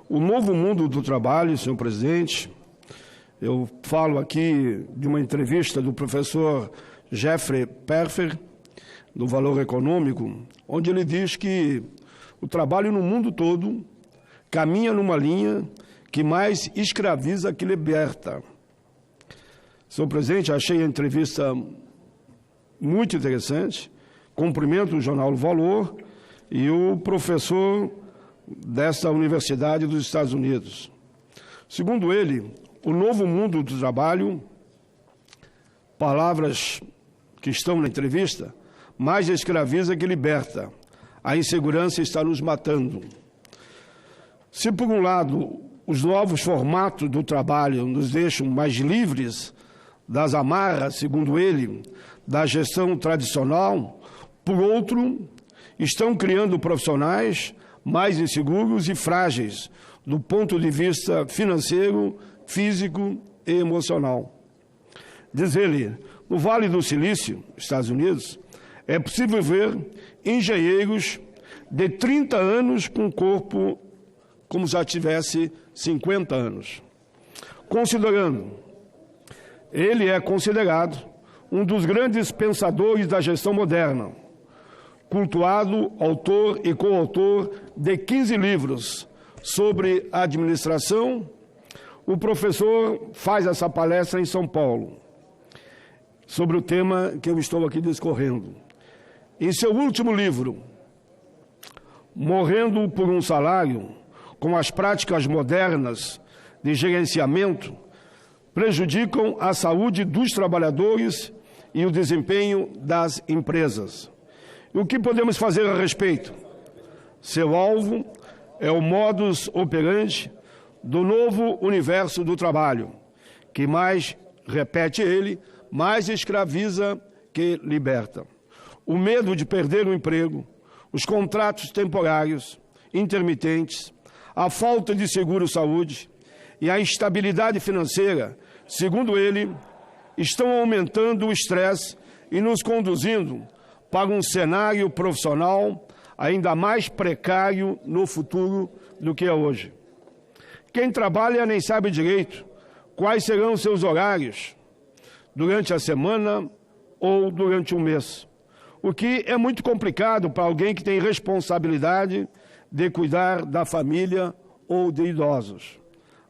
O novo mundo do trabalho, senhor presidente, eu falo aqui de uma entrevista do professor Jeffrey Perfer, do Valor Econômico, onde ele diz que o trabalho no mundo todo caminha numa linha que mais escraviza que liberta. Senhor presidente, achei a entrevista muito interessante, cumprimento o jornal Valor e o professor desta Universidade dos Estados Unidos. Segundo ele, o novo mundo do trabalho, palavras que estão na entrevista, mais escraviza que liberta. A insegurança está nos matando. Se, por um lado, os novos formatos do trabalho nos deixam mais livres das amarras, segundo ele, da gestão tradicional, por outro, estão criando profissionais mais inseguros e frágeis do ponto de vista financeiro, físico e emocional. Diz ele, no Vale do Silício, Estados Unidos, é possível ver engenheiros de 30 anos com o corpo como já tivesse 50 anos. Ele é considerado um dos grandes pensadores da gestão moderna, cultuado autor e coautor de 15 livros sobre administração. O professor faz essa palestra em São Paulo, sobre o tema que eu estou aqui discorrendo. Em seu último livro, Morrendo por um Salário, com as práticas modernas de gerenciamento, prejudicam a saúde dos trabalhadores e o desempenho das empresas. E o que podemos fazer a respeito? Seu alvo é o modus operandi do novo universo do trabalho, que mais, repete ele, mais escraviza que liberta. O medo de perder o emprego, os contratos temporários, intermitentes, a falta de seguro-saúde e a instabilidade financeira, segundo ele, estão aumentando o estresse e nos conduzindo para um cenário profissional ainda mais precário no futuro do que é hoje. Quem trabalha nem sabe direito quais serão seus horários durante a semana ou durante um mês, o que é muito complicado para alguém que tem responsabilidade de cuidar da família ou de idosos.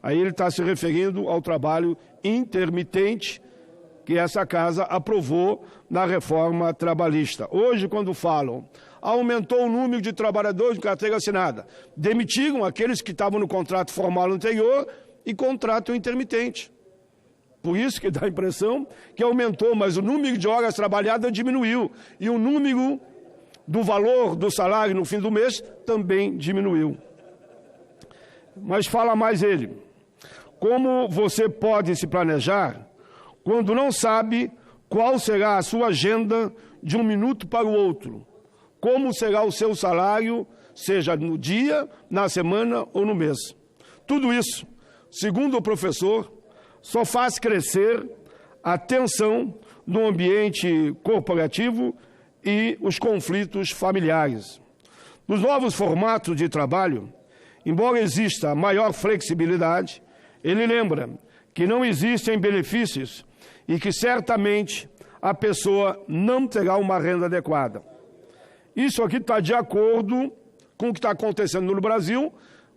Aí ele está se referindo ao trabalho intermitente que essa casa aprovou na reforma trabalhista. Hoje, quando falam, aumentou o número de trabalhadores de carteira assinada, demitiram aqueles que estavam no contrato formal anterior e contrato intermitente. Por isso que dá a impressão que aumentou, mas o número de horas trabalhadas diminuiu. E o número do valor do salário no fim do mês também diminuiu. Mas fala mais ele. Como você pode se planejar quando não sabe qual será a sua agenda de um minuto para o outro? Como será o seu salário, seja no dia, na semana ou no mês? Tudo isso, segundo o professor, só faz crescer a tensão no ambiente corporativo e os conflitos familiares. Nos novos formatos de trabalho, embora exista maior flexibilidade, ele lembra que não existem benefícios e que certamente a pessoa não terá uma renda adequada. Isso aqui está de acordo com o que está acontecendo no Brasil,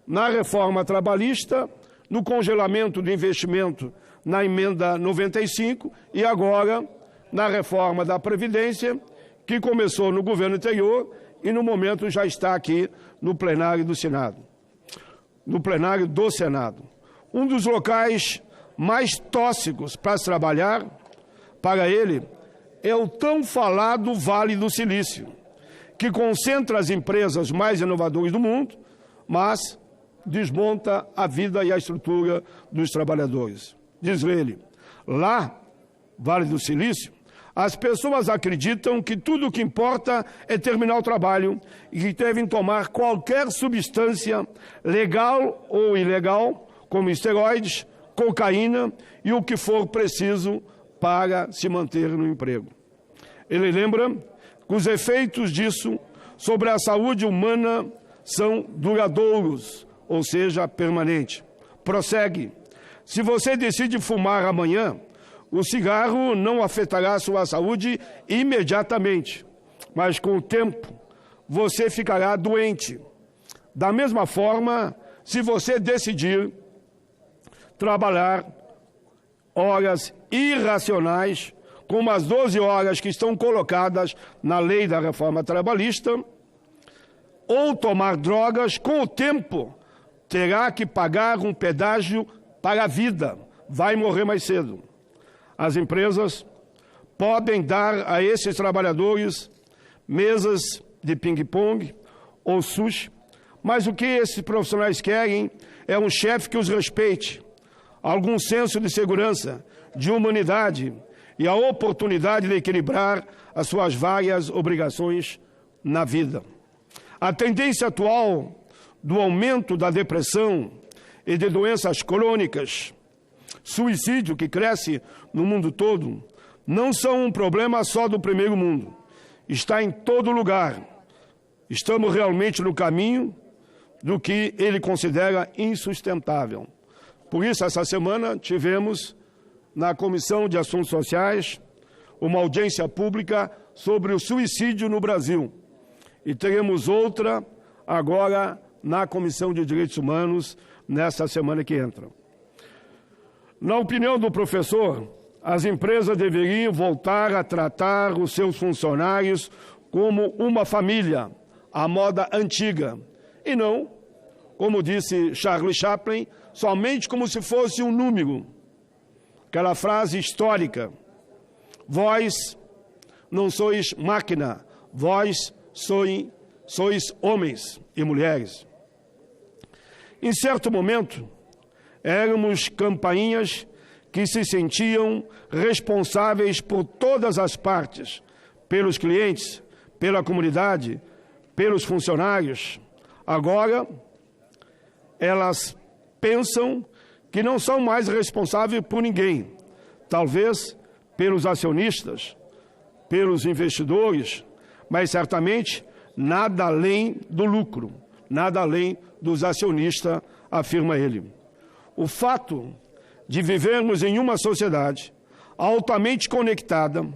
na reforma trabalhista, no congelamento do investimento na emenda 95 e agora na reforma da Previdência, que começou no governo anterior e no momento já está aqui no plenário do Senado. Um dos locais mais tóxicos para se trabalhar, para ele, é o tão falado Vale do Silício, que concentra as empresas mais inovadoras do mundo, mas desmonta a vida e a estrutura dos trabalhadores. Diz ele, lá, Vale do Silício, as pessoas acreditam que tudo o que importa é terminar o trabalho e que devem tomar qualquer substância legal ou ilegal, como esteroides, cocaína e o que for preciso para se manter no emprego. Ele lembra que os efeitos disso sobre a saúde humana são duradouros, ou seja, permanente. Prossegue. Se você decide fumar amanhã, o cigarro não afetará a sua saúde imediatamente, mas com o tempo você ficará doente. Da mesma forma, se você decidir trabalhar horas irracionais, como as 12 horas que estão colocadas na lei da reforma trabalhista, ou tomar drogas, com o tempo terá que pagar um pedágio para a vida, vai morrer mais cedo. As empresas podem dar a esses trabalhadores mesas de ping-pong ou sushi, mas o que esses profissionais querem é um chefe que os respeite, algum senso de segurança, de humanidade e a oportunidade de equilibrar as suas várias obrigações na vida. A tendência atual do aumento da depressão e de doenças crônicas, suicídio que cresce no mundo todo, não são um problema só do primeiro mundo. Está em todo lugar. Estamos realmente no caminho do que ele considera insustentável. Por isso, essa semana, tivemos na Comissão de Assuntos Sociais uma audiência pública sobre o suicídio no Brasil. E teremos outra agora na Comissão de Direitos Humanos, nesta semana que entra. Na opinião do professor, as empresas deveriam voltar a tratar os seus funcionários como uma família, à moda antiga, e não, como disse Charlie Chaplin, somente como se fosse um número. Aquela frase histórica: vós não sois máquina, vós sois homens e mulheres. Em certo momento, éramos campainhas que se sentiam responsáveis por todas as partes, pelos clientes, pela comunidade, pelos funcionários. Agora, elas pensam que não são mais responsáveis por ninguém, talvez pelos acionistas, pelos investidores, mas certamente nada além do lucro, nada além dos acionistas, afirma ele. O fato de vivermos em uma sociedade altamente conectada,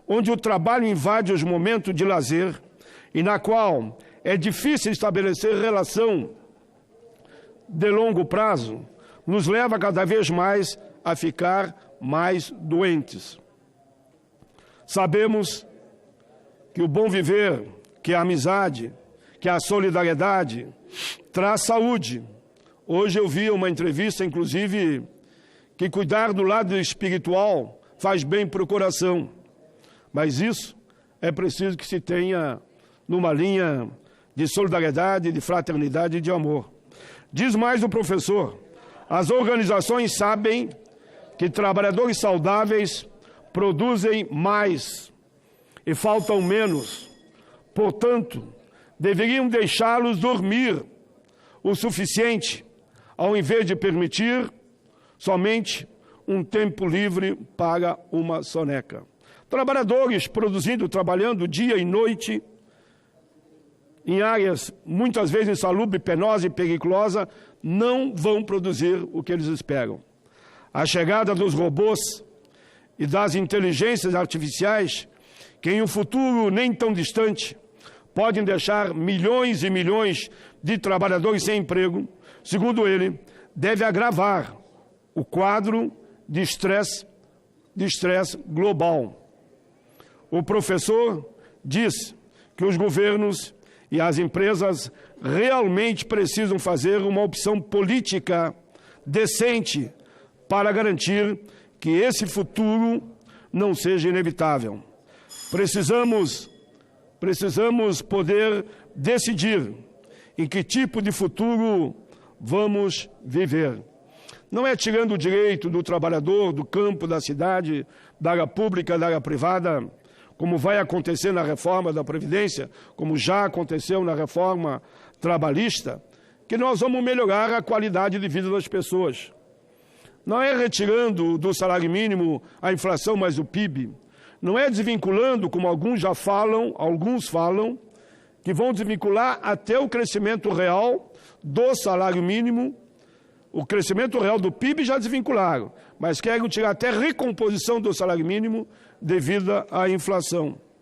onde o trabalho invade os momentos de lazer e na qual é difícil estabelecer relação de longo prazo, nos leva cada vez mais a ficar mais doentes. Sabemos que o bom viver, que a amizade, que a solidariedade traz saúde. Hoje eu vi uma entrevista, inclusive, que cuidar do lado espiritual faz bem para o coração. Mas isso é preciso que se tenha numa linha de solidariedade, de fraternidade e de amor. Diz mais o professor: as organizações sabem que trabalhadores saudáveis produzem mais e faltam menos. Portanto, deveriam deixá-los dormir o suficiente, ao invés de permitir somente um tempo livre para uma soneca. Trabalhadores produzindo, trabalhando dia e noite, em áreas muitas vezes insalubres, penosas e perigosas, não vão produzir o que eles esperam. A chegada dos robôs e das inteligências artificiais, que em um futuro nem tão distante, podem deixar milhões e milhões de trabalhadores sem emprego, segundo ele, deve agravar o quadro de estresse global. O professor diz que os governos e as empresas realmente precisam fazer uma opção política decente para garantir que esse futuro não seja inevitável. Precisamos poder decidir em que tipo de futuro vamos viver. Não é tirando o direito do trabalhador, do campo, da cidade, da área pública, da área privada, como vai acontecer na reforma da Previdência, como já aconteceu na reforma trabalhista, que nós vamos melhorar a qualidade de vida das pessoas. Não é retirando do salário mínimo a inflação mais o PIB. Não é desvinculando, como alguns falam, que vão desvincular até o crescimento real do salário mínimo. O crescimento real do PIB já desvincularam, mas querem tirar até recomposição do salário mínimo devido à inflação.